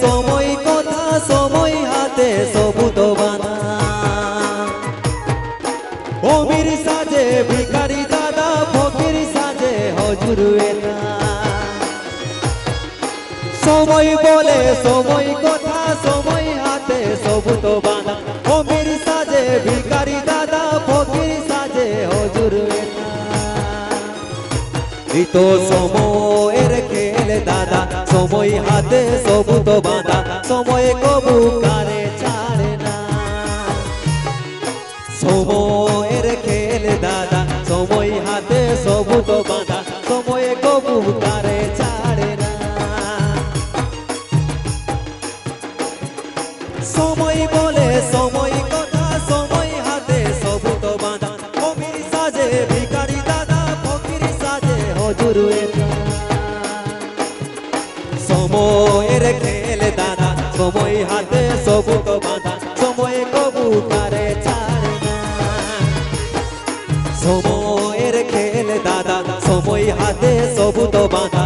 সময় কথা সময় হাতে সবু তো বানা অমির সাজে ভিখারি দাদা ফকির সাজে হজুর এটা সময় বলে সময় কথা সময় হাতে সবু তো বানা অমির সাজে ভিখারি দাদা ফকির সাজে হজুর এটা এই তো সময়ের খেল দাদা সময় হাতে সবু তো বাঁধা সময় কবু কারে ছাড়ে না সময়ের খেল দাদা সময় হাতে সবু তো বাঁধা সময় কবু কারে ছাড়ে না সময় বলে সময় কথা সময় হাতে সবু তো বাঁধা অমির সাজে ভিখারি দাদা ফকির সাজে হজুর এটা সময়ের খেল দাদা সময় হাতে সবু তো বাঁধা সময় কবু কারে ছাড়ে না সময়ের খেল দাদা সময় হাতে সবু তো বাঁধা